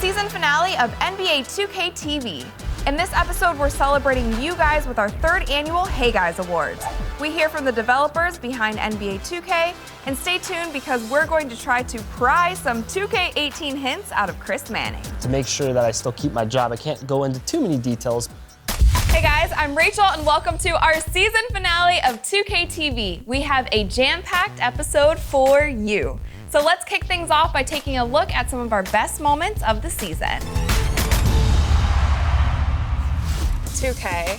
season finale of NBA 2K TV. In this episode, we're celebrating you guys with our 3rd annual Hey Guys Awards. We hear from the developers behind NBA 2K, and stay tuned because we're going to try to pry some 2K18 hints out of Chris Manning. To make sure that I still keep my job, I can't go into too many details. Hey guys, I'm Rachel and welcome to our season finale of 2K TV. We have a jam-packed episode for you. So let's kick things off by taking a look at some of our best moments of the season. 2K,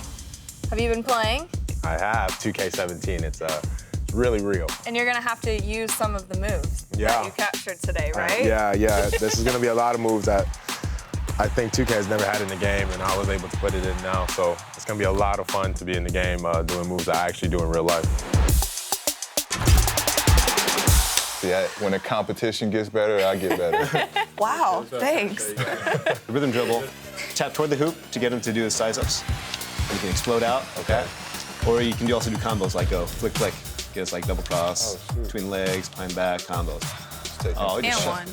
have you been playing? I have 2K17. It's really real. And you're gonna have to use some of the moves Yeah. that you captured today, right? Yeah. This is gonna be a lot of moves that I think 2K has never had in the game, and I was able to put it in now. So it's gonna be a lot of fun to be in the game doing moves that I actually do in real life. See, when the competition gets better, I get better. Wow, thanks. Rhythm dribble, tap toward the hoop to get him to do his size-ups. You can explode out, okay? Or you can also do combos like go flick, flick. Get us like double cross, between legs, behind back, combos. Oh, And one.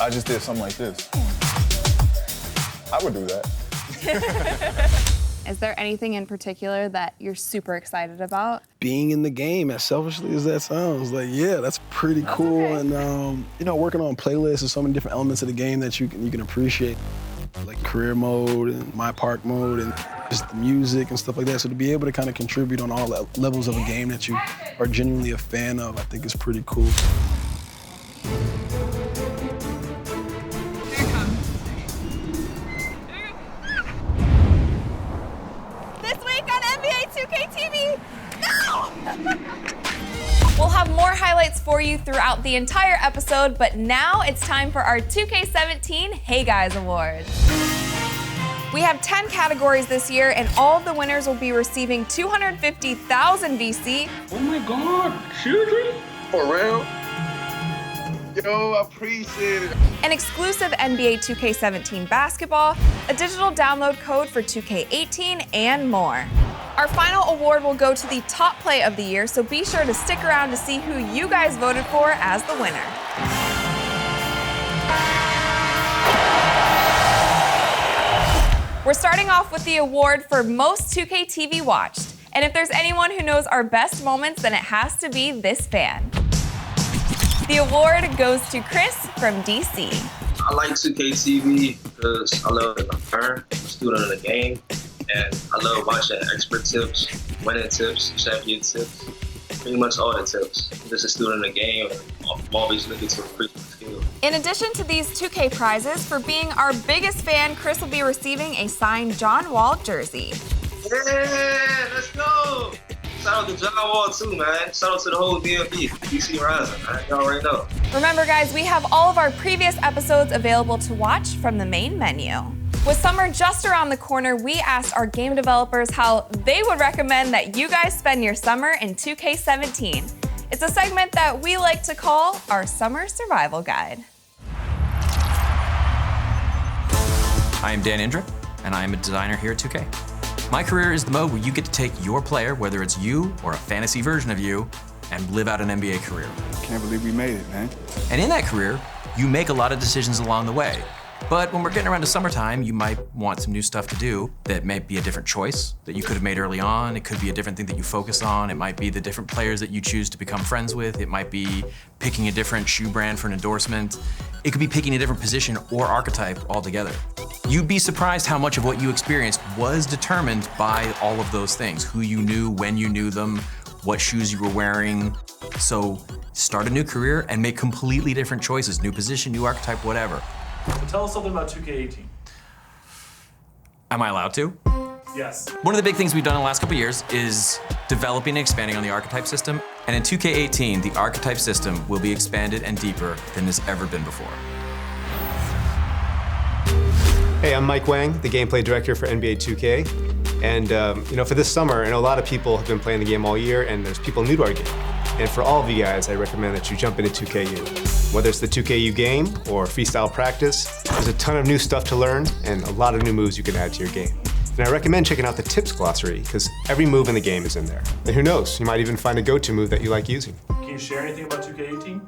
I just did something like this. I would do that. Is there anything in particular that you're super excited about? Being in the game, as selfishly as that sounds, like, yeah, that's pretty cool. Okay. And, working on playlists and so many different elements of the game that you can appreciate, like career mode and my park mode and just the music and stuff like that. So to be able to kind of contribute on all levels of a game that you are genuinely a fan of, I think is pretty cool. We'll have more highlights for you throughout the entire episode, but now it's time for our 2K17 Hey Guys Awards. We have 10 categories this year, and all of the winners will be receiving 250,000 VC. Oh my God, children? For real? Yo, I appreciate it. An exclusive NBA 2K17 basketball, a digital download code for 2K18, and more. Our final award will go to the top play of the year, so be sure to stick around to see who you guys voted for as the winner. We're starting off with the award for most 2K TV watched. And if there's anyone who knows our best moments, then it has to be this fan. The award goes to Chris from DC. I like 2K TV because I love to learn, I'm a student of the game, and I love watching expert tips, winning tips, champion tips, pretty much all the tips. I'm just a student of the game, and I'm always looking to increase my skill. In addition to these 2K prizes, for being our biggest fan, Chris will be receiving a signed John Wall jersey. Yeah, let's go! Shout out to John Wall too, man. Shout out to the whole DMV, DC Rising, man. Y'all already know. Remember, guys, we have all of our previous episodes available to watch from the main menu. With summer just around the corner, we asked our game developers how they would recommend that you guys spend your summer in 2K17. It's a segment that we like to call our Summer Survival Guide. I am Dan Indra, and I am a designer here at 2K. My career is the mode where you get to take your player, whether it's you or a fantasy version of you, and live out an NBA career. Can't believe we made it, man. And in that career, you make a lot of decisions along the way. But when we're getting around to summertime, you might want some new stuff to do that may be a different choice that you could have made early on. It could be a different thing that you focus on. It might be the different players that you choose to become friends with. It might be picking a different shoe brand for an endorsement. It could be picking a different position or archetype altogether. You'd be surprised how much of what you experienced was determined by all of those things. Who you knew, when you knew them, what shoes you were wearing. So start a new career and make completely different choices. New position, new archetype, whatever. So tell us something about 2K18. Am I allowed to? Yes. One of the big things we've done in the last couple of years is developing and expanding on the archetype system. And in 2K18, the archetype system will be expanded and deeper than has ever been before. Hey, I'm Mike Wang, the gameplay director for NBA 2K. And for this summer, I know a lot of people have been playing the game all year, and there's people new to our game. And for all of you guys, I recommend that you jump into 2KU. Whether it's the 2KU game or freestyle practice, there's a ton of new stuff to learn and a lot of new moves you can add to your game. And I recommend checking out the tips glossary, because every move in the game is in there. And who knows, you might even find a go-to move that you like using. Can you share anything about 2K18?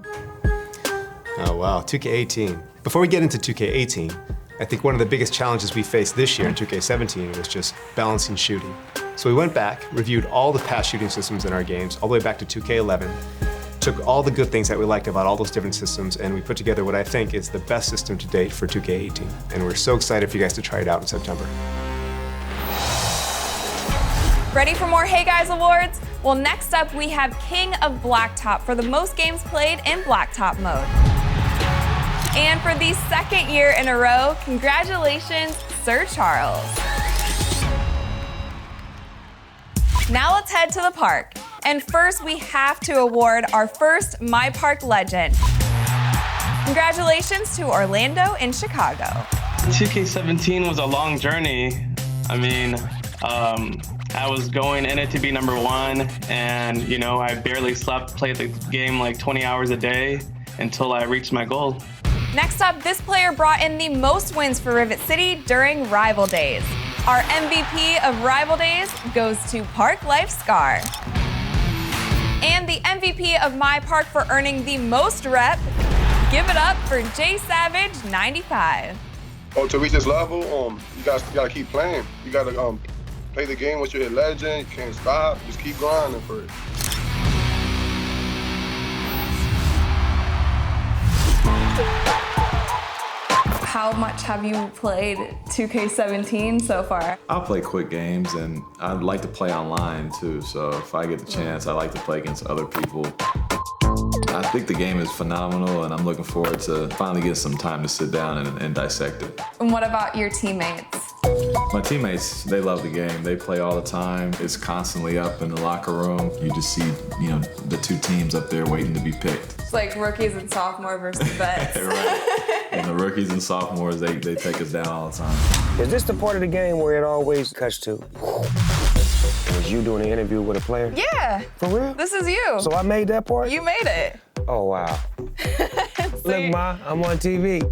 Oh, wow, 2K18. Before we get into 2K18, I think one of the biggest challenges we faced this year in 2K17 was just balancing shooting. So we went back, reviewed all the past shooting systems in our games, all the way back to 2K11, took all the good things that we liked about all those different systems, and we put together what I think is the best system to date for 2K18. And we're so excited for you guys to try it out in September. Ready for more Hey Guys awards? Well, next up we have King of Blacktop for the most games played in Blacktop mode. And for the second year in a row, congratulations, Sir Charles. Now let's head to the park. And first, we have to award our first My Park legend. Congratulations to Orlando and Chicago. 2K17 was a long journey. I mean, I was going in it to be #1, and you know, I barely slept, played the game like 20 hours a day until I reached my goal. Next up, this player brought in the most wins for Rivet City during Rival Days. Our MVP of Rival Days goes to Park Life Scar. And the MVP of My Park for earning the most rep, give it up for J Savage 95. Oh, to reach this level, you gotta keep playing. You gotta play the game with your legend. You can't stop. Just keep grinding for it. How much have you played 2K17 so far? I play quick games, and I like to play online too, so if I get the chance, I like to play against other people. I think the game is phenomenal, and I'm looking forward to finally getting some time to sit down and dissect it. And what about your teammates? My teammates, they love the game. They play all the time. It's constantly up in the locker room. You just see, you know, the two teams up there waiting to be picked. It's like rookies and sophomore versus vets. Right. And the rookies and sophomores, they take us down all the time. Is this the part of the game where it always cuts to? Was you doing an interview with a player? Yeah. For real? This is you. So I made that part? You made it. Oh, wow. Look, Ma, I'm on TV.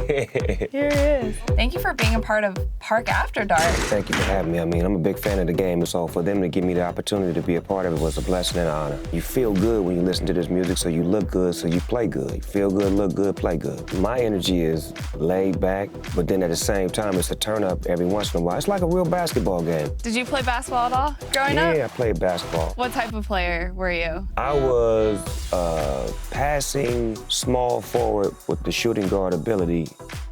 Here he is. Thank you for being a part of Park After Dark. Thank you for having me. I mean, I'm a big fan of the game, so for them to give me the opportunity to be a part of it was a blessing and an honor. You feel good when you listen to this music, so you look good, so you play good. You feel good, look good, play good. My energy is laid back, but then at the same time, it's a turn up every once in a while. It's like a real basketball game. Did you play basketball at all growing up? Yeah, I played basketball. What type of player were you? I was passing small forward with the shooting guard ability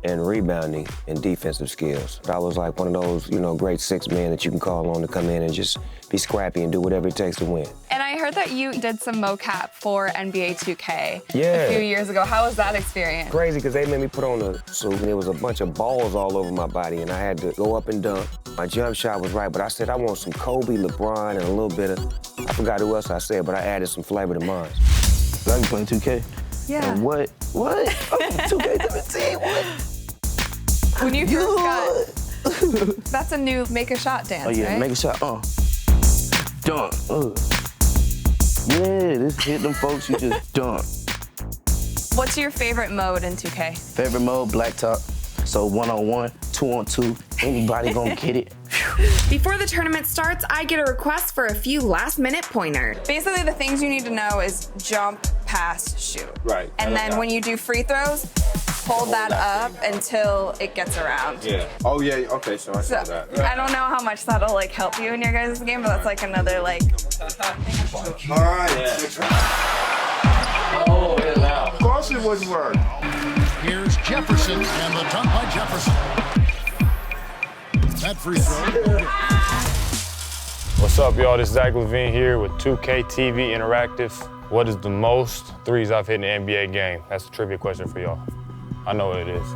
and rebounding and defensive skills. I was like one of those, you know, great six men that you can call on to come in and just be scrappy and do whatever it takes to win. And I heard that you did some mocap for NBA 2K a few years ago. How was that experience? Crazy, because they made me put on a suit and there was a bunch of balls all over my body and I had to go up and dunk. My jump shot was right, but I said I want some Kobe, LeBron, and a little bit of, I forgot who else I said, but I added some flavor to mine. I can play 2K. Yeah. And what? 2K17, what? When you first got, that's a new make a shot dance, Oh yeah, right? make a shot, dunk, Yeah, this hit them folks, you just dunk. What's your favorite mode in 2K? Favorite mode, blacktop. So 1-on-1, 2-on-2, anybody gonna get it. Before the tournament starts, I get a request for a few last-minute pointers. Basically, the things you need to know is jump, pass, shoot. Right. And then when you do free throws, hold that up until it gets around. Yeah. Oh yeah. Okay. So I saw that. I don't know how much that'll like help you in your guys' game, but that's like another like. All right. Oh yeah. Now. Of course it wouldn't work. Here's Jefferson and the dunk by Jefferson. That free throw. What's up, y'all? This is Zach Levine here with 2K TV Interactive. What is the most threes I've hit in the NBA game? That's a trivia question for y'all. I know what it is.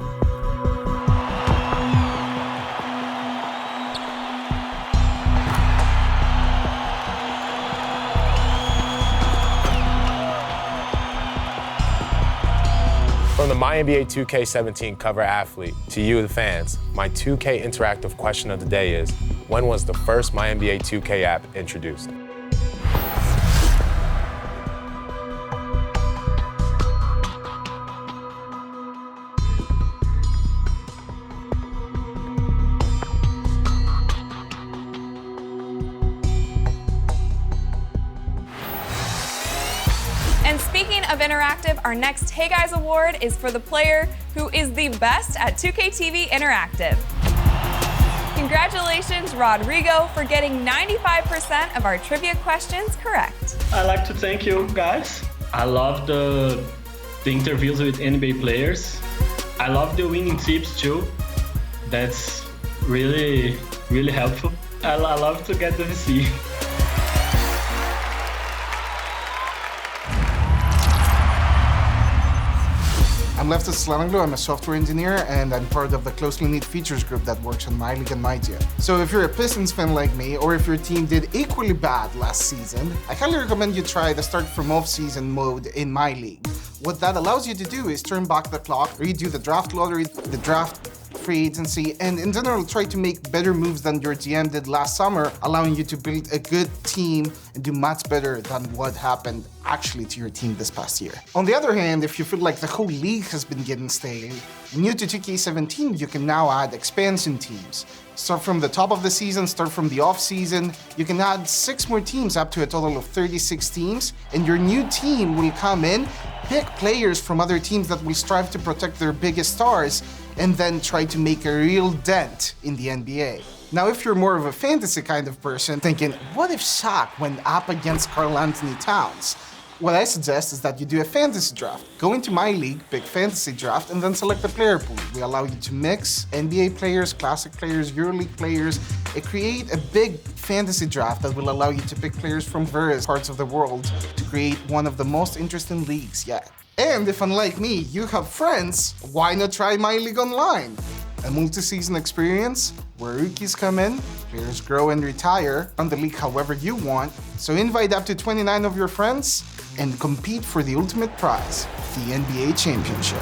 From the MyNBA 2K17 cover athlete to you, the fans, my 2K interactive question of the day is, when was the first MyNBA 2K app introduced? And speaking of Interactive, our next Hey Guys Award is for the player who is the best at 2K Interactive. Congratulations, Rodrigo, for getting 95% of our trivia questions correct. I'd like to thank you guys. I love the interviews with NBA players. I love the winning tips too. That's really, really helpful. I love to get the VC. I'm Leftis Slananglo, I'm a software engineer, and I'm part of the closely knit features group that works on MyLeague and MyTeam. So if you're a Pistons fan like me, or if your team did equally bad last season, I highly recommend you try the start from off-season mode in MyLeague. What that allows you to do is turn back the clock, redo the draft lottery, the draft free agency, and in general try to make better moves than your GM did last summer, allowing you to build a good team and do much better than what happened actually to your team this past year. On the other hand, if you feel like the whole league has been getting stale, new to 2K17, you can now add expansion teams. Start from the top of the season, start from the off season. You can add 6 more teams up to a total of 36 teams, and your new team will come in, pick players from other teams that will strive to protect their biggest stars, and then try to make a real dent in the NBA. Now, if you're more of a fantasy kind of person, thinking, what if Shaq went up against Karl-Anthony Towns? What I suggest is that you do a fantasy draft. Go into MyLeague, pick fantasy draft, and then select the player pool. We allow you to mix NBA players, classic players, EuroLeague players, and create a big fantasy draft that will allow you to pick players from various parts of the world to create one of the most interesting leagues yet. And if, unlike me, you have friends, why not try MyLeague Online? A multi-season experience where rookies come in, players grow and retire, run the league however you want, so invite up to 29 of your friends and compete for the ultimate prize, the NBA Championship.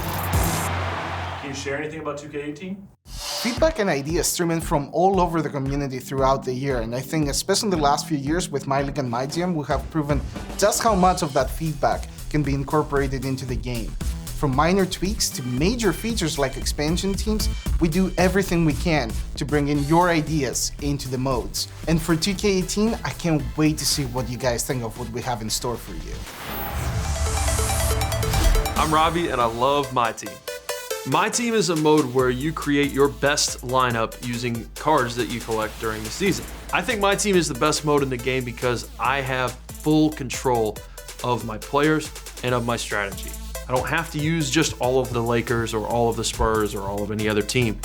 Can you share anything about 2K18? Feedback and ideas stream in from all over the community throughout the year, and I think especially in the last few years with MyLeague and MyTeam, we have proven just how much of that feedback can be incorporated into the game. From minor tweaks to major features like expansion teams, we do everything we can to bring in your ideas into the modes. And for 2K18, I can't wait to see what you guys think of what we have in store for you. I'm Ravi and I love MyTeam. MyTeam is a mode where you create your best lineup using cards that you collect during the season. I think MyTeam is the best mode in the game because I have full control of my players and of my strategy. I don't have to use just all of the Lakers or all of the Spurs or all of any other team.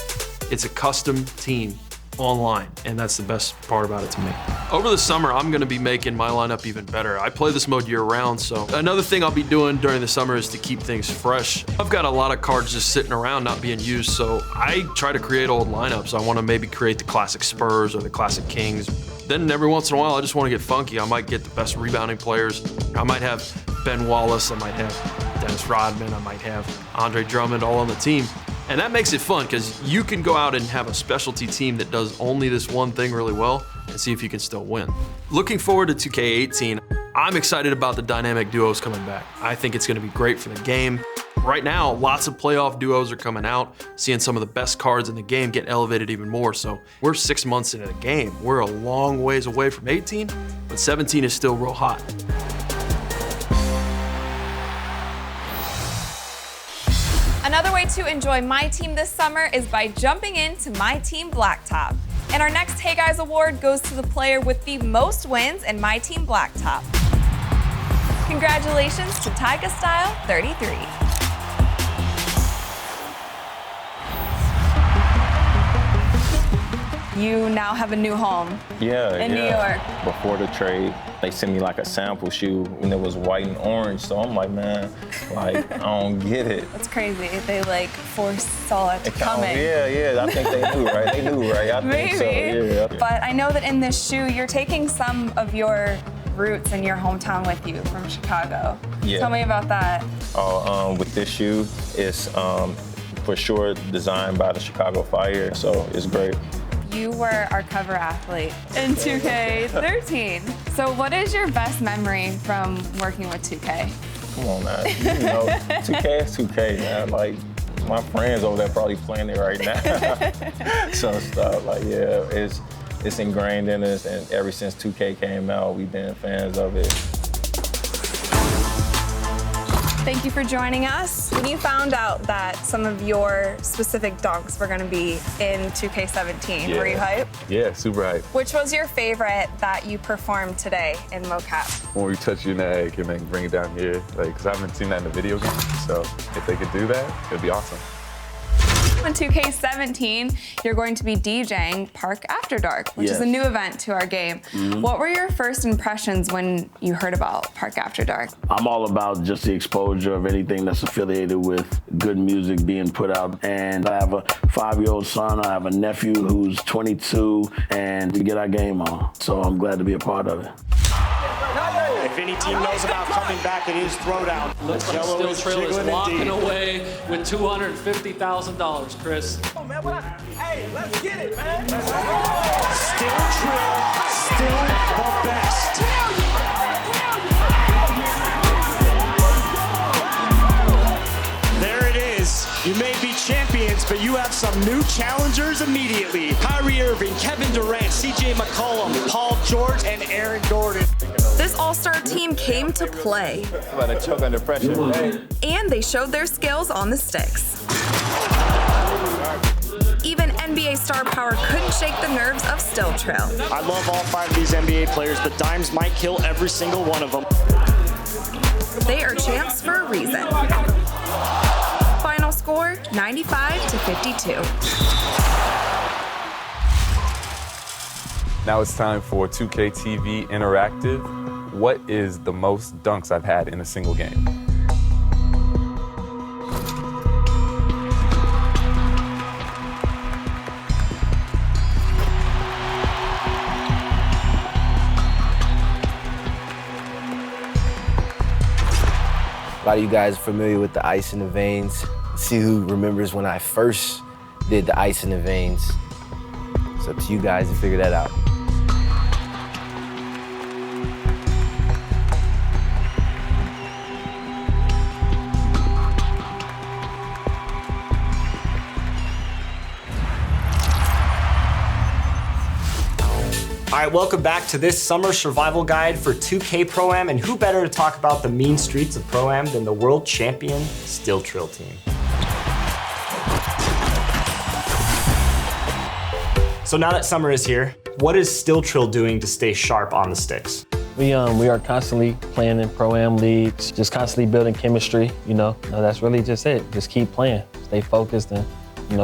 It's a custom team online, and that's the best part about it to me. Over the summer, I'm gonna be making my lineup even better. I play this mode year-round, so another thing I'll be doing during the summer is to keep things fresh. I've got a lot of cards just sitting around not being used, so I try to create old lineups. I wanna maybe create the classic Spurs or the classic Kings. Then every once in a while, I just wanna get funky. I might get the best rebounding players. I might have Ben Wallace, I might have Dennis Rodman, I might have Andre Drummond all on the team. And that makes it fun because you can go out and have a specialty team that does only this one thing really well and see if you can still win. Looking forward to 2K18, I'm excited about the dynamic duos coming back. I think it's gonna be great for the game. Right now, lots of playoff duos are coming out, seeing some of the best cards in the game get elevated even more. So we're 6 months into the game. We're a long ways away from 18, but 17 is still real hot. Another way to enjoy MyTeam this summer is by jumping into MyTeam Blacktop. And our next Hey Guys Award goes to the player with the most wins in MyTeam Blacktop. Congratulations to Tyga Style 33. You now have a new home in New York. Before the trade, they sent me like a sample shoe and it was white and orange. So I'm like, man, like, I don't get it. That's crazy. They like foresaw it coming. Yeah, I think they knew, right? They knew, right? I think so, yeah. But I know that in this shoe, you're taking some of your roots in your hometown with you from Chicago. Yeah. Tell me about that. With this shoe, it's for sure designed by the Chicago Fire, so it's great. You were our cover athlete in 2K13. So what is your best memory from working with 2K? Come on, man. You know, 2K is 2K, man. Like, my friends over there probably playing it right now. So stuff, like, yeah, it's ingrained in us, and ever since 2K came out, we've been fans of it. Thank you for joining us. When you found out that some of your specific dunks were going to be in 2K17, were you hyped? Yeah, super hyped. Which was your favorite that you performed today in mocap? When we touch your neck and then bring it down here, like, because I haven't seen that in the video game. So if they could do that, it'd be awesome. In 2K17, you're going to be DJing Park After Dark, which is a new event to our game. What were your first impressions when you heard about Park After Dark? I'm all about just the exposure of anything that's affiliated with good music being put out. And I have a 5-year-old son, I have a nephew who's 22, and we get our game on. So I'm glad to be a part of it. If any team knows about coming back, it is Throwdown. Looks like Still Trail is walking away with $250,000, Chris. Oh, man, hey, let's get it, man. Still Trail, still the best. There it is. You may be champions, but you have some new challengers immediately. Kyrie Irving, Kevin Durant, CJ McCollum, Paul George, and Aaron Gordon. This all-star team came to play. About to choke under pressure. And they showed their skills on the sticks. Even NBA star power couldn't shake the nerves of Still Trail. I love all 5 of these NBA players, but dimes might kill every single one of them. They are champs for a reason. Final score, 95-52. Now it's time for 2K TV Interactive. What is the most dunks I've had in a single game? A lot of you guys are familiar with the ice in the veins. See who remembers when I first did the ice in the veins. It's up to you guys to figure that out. All right, welcome back to this summer survival guide for 2K Pro-Am, and who better to talk about the mean streets of Pro-Am than the world champion Still Trail team. So now that summer is here, what is Still Trail doing to stay sharp on the sticks? We are constantly playing in Pro-Am leagues, just constantly building chemistry, that's really just it. Just keep playing, stay focused and,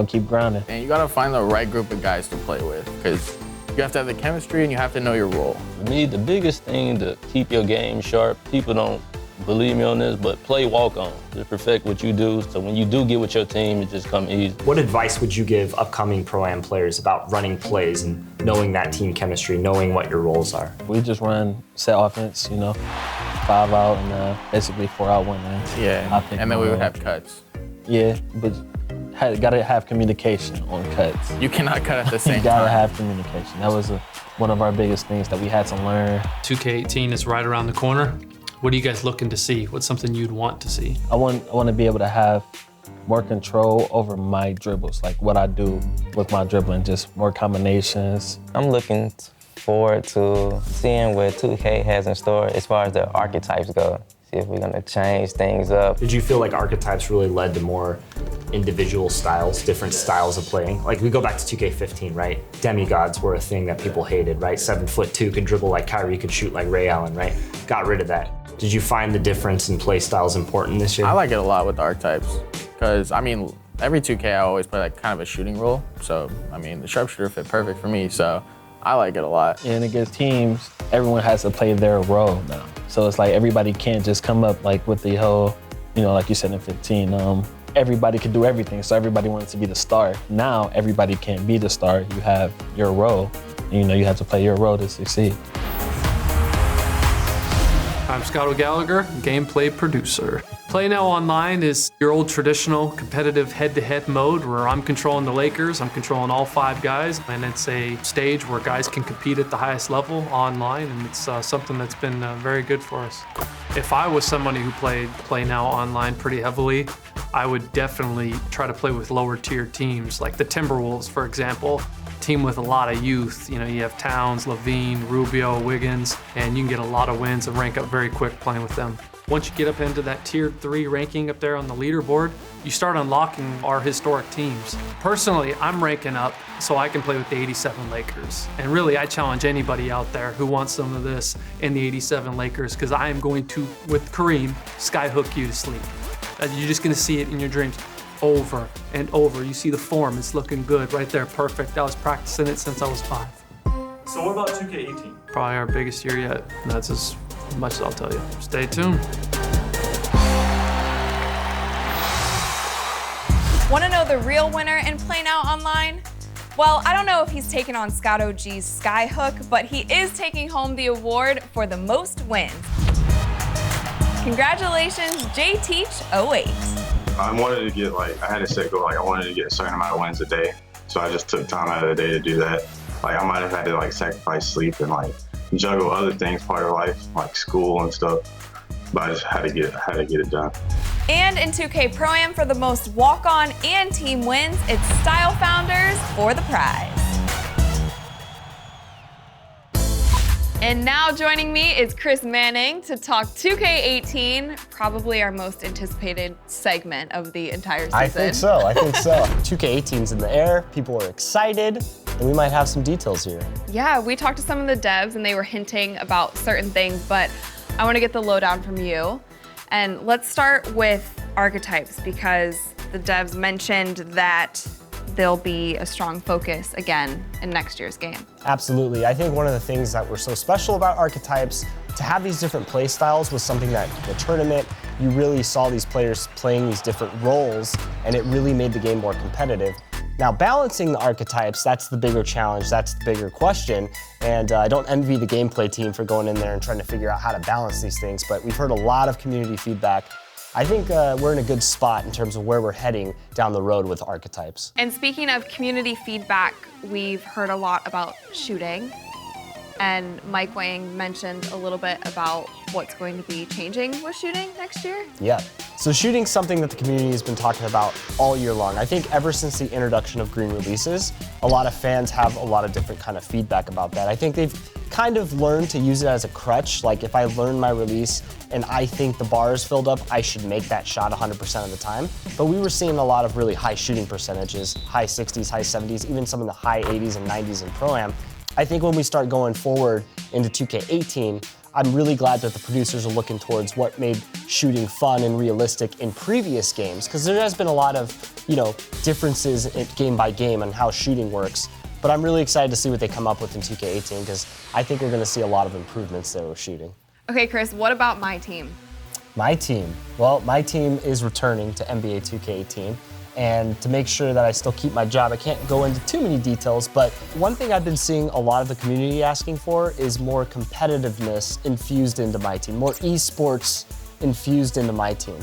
keep grinding. And you gotta find the right group of guys to play with, because you have to have the chemistry and you have to know your role. For me, the biggest thing to keep your game sharp, people don't believe me on this, but play walk-on. Just perfect what you do, so when you do get with your team, it just come easy. What advice would you give upcoming Pro-Am players about running plays and knowing that team chemistry, knowing what your roles are? We just run set offense, 5 out and basically 4 out, 1 in. Yeah, and then we would have cuts. Yeah, but gotta have communication on cuts. You cannot cut at the same time. You gotta have communication. That was one of our biggest things that we had to learn. 2K18 is right around the corner. What are you guys looking to see? What's something you'd want to see? I want to be able to have more control over my dribbles, like what I do with my dribbling, just more combinations. I'm looking forward to seeing what 2K has in store as far as the archetypes go. See if we're gonna change things up. Did you feel like archetypes really led to more individual styles, different styles of playing? Like we go back to 2K15, right? Demigods were a thing that people hated, right? 7'2" could dribble like Kyrie, could shoot like Ray Allen, right? Got rid of that. Did you find the difference in play styles important this year? I like it a lot with the archetypes, because every 2K I always play like kind of a shooting role. So the sharpshooter fit perfect for me. So I like it a lot. And against teams, everyone has to play their role now. So it's like everybody can't just come up like with the whole, like you said in 15, everybody could do everything. So everybody wanted to be the star. Now everybody can't be the star. You have your role. And, you have to play your role to succeed. I'm Scott O'Gallagher, gameplay producer. Play Now Online is your old traditional competitive head-to-head mode where I'm controlling the Lakers, I'm controlling all 5 guys, and it's a stage where guys can compete at the highest level online, and it's something that's been very good for us. If I was somebody who played Play Now Online pretty heavily, I would definitely try to play with lower tier teams, like the Timberwolves, for example. Team with a lot of youth. You have Towns, Levine, Rubio, Wiggins, and you can get a lot of wins and rank up very quick playing with them. Once you get up into that tier 3 ranking up there on the leaderboard, you start unlocking our historic teams. Personally, I'm ranking up so I can play with the 87 Lakers. And really, I challenge anybody out there who wants some of this in the 87 Lakers, because I am going to, with Kareem, skyhook you to sleep. You're just gonna see it in your dreams over and over. You see the form, it's looking good right there, perfect. I was practicing it since I was 5. So what about 2K18? Probably our biggest year yet, and that's as much as I'll tell you. Stay tuned. Want to know the real winner in Play Now Online? Well, I don't know if he's taking on Scott OG's Skyhook, but he is taking home the award for the most wins. Congratulations, JTeach08. I wanted to get, I had a set goal, I wanted to get a certain amount of wins a day. So I just took time out of the day to do that. I might have had to, sacrifice sleep and, juggle other things part of life, like school and stuff. But I just had to get it done. And in 2K Pro-Am for the most walk-on and team wins, it's Style Founders for the prize. And now joining me is Chris Manning to talk 2K18, probably our most anticipated segment of the entire season. I think so. 2K18's in the air, people are excited, and we might have some details here. Yeah, we talked to some of the devs and they were hinting about certain things, but I want to get the lowdown from you. And let's start with archetypes, because the devs mentioned that there'll be a strong focus again in next year's game. Absolutely. I think one of the things that were so special about archetypes, to have these different play styles was something that the tournament, you really saw these players playing these different roles, and it really made the game more competitive. Now, balancing the archetypes, that's the bigger challenge, that's the bigger question, and I don't envy the gameplay team for going in there and trying to figure out how to balance these things, but we've heard a lot of community feedback. I think we're in a good spot in terms of where we're heading down the road with archetypes. And speaking of community feedback, we've heard a lot about shooting. And Mike Wang mentioned a little bit about what's going to be changing with shooting next year. Yeah, so shooting's something that the community has been talking about all year long. I think ever since the introduction of green releases, a lot of fans have a lot of different kind of feedback about that. I think they've kind of learned to use it as a crutch. Like, if I learn my release and I think the bar is filled up, I should make that shot 100% of the time. But we were seeing a lot of really high shooting percentages, high 60s, high 70s, even some of the high 80s and 90s in Pro-Am. I think when we start going forward into 2K18, I'm really glad that the producers are looking towards what made shooting fun and realistic in previous games, because there has been a lot of, differences game by game on how shooting works. But I'm really excited to see what they come up with in 2K18, because I think we're going to see a lot of improvements there with shooting. Okay, Chris, what about MyTeam? MyTeam. Well, MyTeam is returning to NBA 2K18. And to make sure that I still keep my job, I can't go into too many details, but one thing I've been seeing a lot of the community asking for is more competitiveness infused into MyTeam, more esports infused into MyTeam.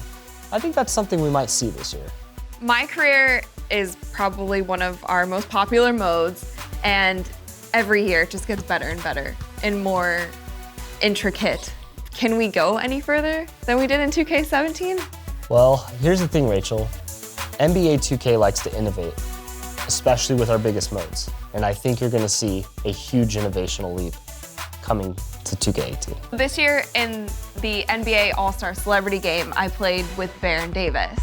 I think that's something we might see this year. My Career is probably one of our most popular modes, and every year it just gets better and better and more intricate. Can we go any further than we did in 2K17? Well, here's the thing, Rachel. NBA 2K likes to innovate, especially with our biggest modes. And I think you're gonna see a huge innovational leap coming to 2K18. This year in the NBA All-Star Celebrity Game, I played with Baron Davis.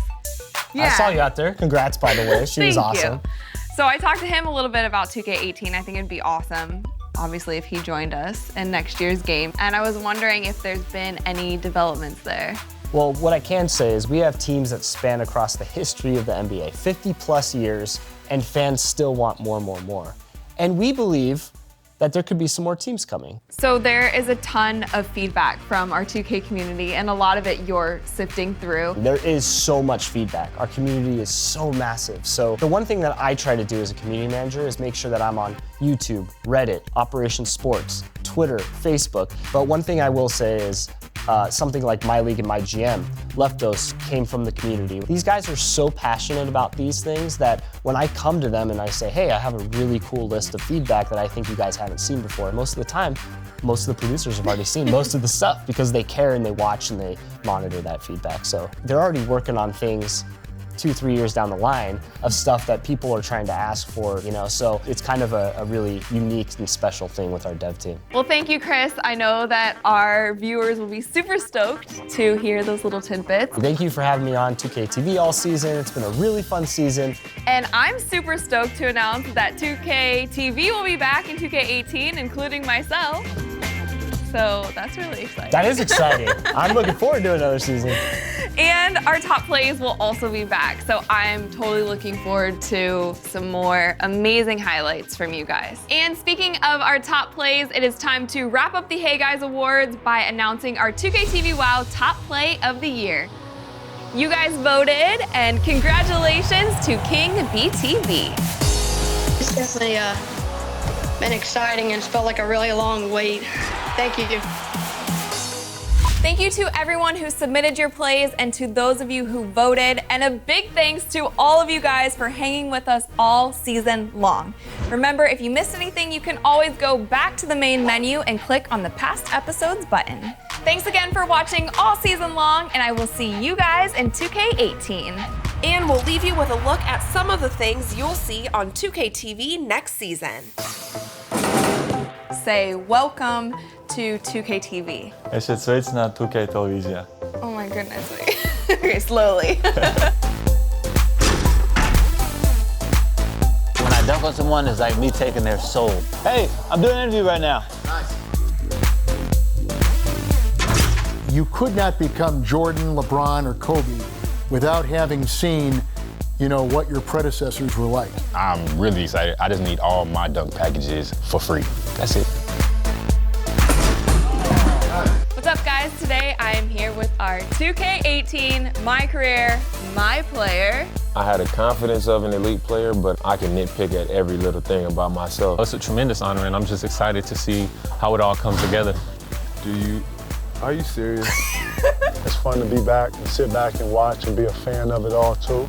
I saw you out there. Congrats, by the way. She was awesome. Thank you. So I talked to him a little bit about 2K18. I think it'd be awesome, obviously, if he joined us in next year's game. And I was wondering if there's been any developments there. Well, what I can say is we have teams that span across the history of the NBA, 50 plus years, and fans still want more and more and more. And we believe that there could be some more teams coming. So there is a ton of feedback from our 2K community, and a lot of it you're sifting through. There is so much feedback. Our community is so massive. So the one thing that I try to do as a community manager is make sure that I'm on YouTube, Reddit, Operation Sports, Twitter, Facebook. But one thing I will say is something like My League and My GM, Leftos came from the community. These guys are so passionate about these things that when I come to them and I say, hey, I have a really cool list of feedback that I think you guys haven't seen before, most of the time, most of the producers have already seen most of the stuff because they care and they watch and they monitor that feedback. So they're already working on things 2-3 years down the line of stuff that people are trying to ask for, you know, so it's kind of a really unique and special thing with our dev team. Well, thank you, Chris. I know that our viewers will be super stoked to hear those little tidbits. Thank you for having me on 2K TV all season. It's been a really fun season. And I'm super stoked to announce that 2K TV will be back in 2K18, including myself. So that's really exciting. That is exciting. I'm looking forward to another season. And our top plays will also be back. So I'm totally looking forward to some more amazing highlights from you guys. And speaking of our top plays, it is time to wrap up the Hey Guys Awards by announcing our 2K TV WoW Top Play of the Year. You guys voted, and congratulations to King BTV. It's definitely been exciting and it's felt like a really long wait. Thank you. Thank you to everyone who submitted your plays and to those of you who voted. And a big thanks to all of you guys for hanging with us all season long. Remember, if you missed anything, you can always go back to the main menu and click on the past episodes button. Thanks again for watching all season long, and I will see you guys in 2K18. And we'll leave you with a look at some of the things you'll see on 2K TV next season. Say welcome to 2K TV. Jeszcze coś na 2K telewizja. Oh my goodness. Okay, slowly. When I dunk on someone, it's like me taking their soul. Hey, I'm doing an interview right now. Nice. You could not become Jordan, LeBron, or Kobe without having seen, you know, what your predecessors were like. I'm really excited. I just need all my dunk packages for free. That's it. What's up, guys? Today I am here with our 2K18 My Career, My Player. I had a confidence of an elite player, but I can nitpick at every little thing about myself. It's a tremendous honor, and I'm just excited to see how it all comes together. Are you serious? It's fun to be back and sit back and watch and be a fan of it all, too.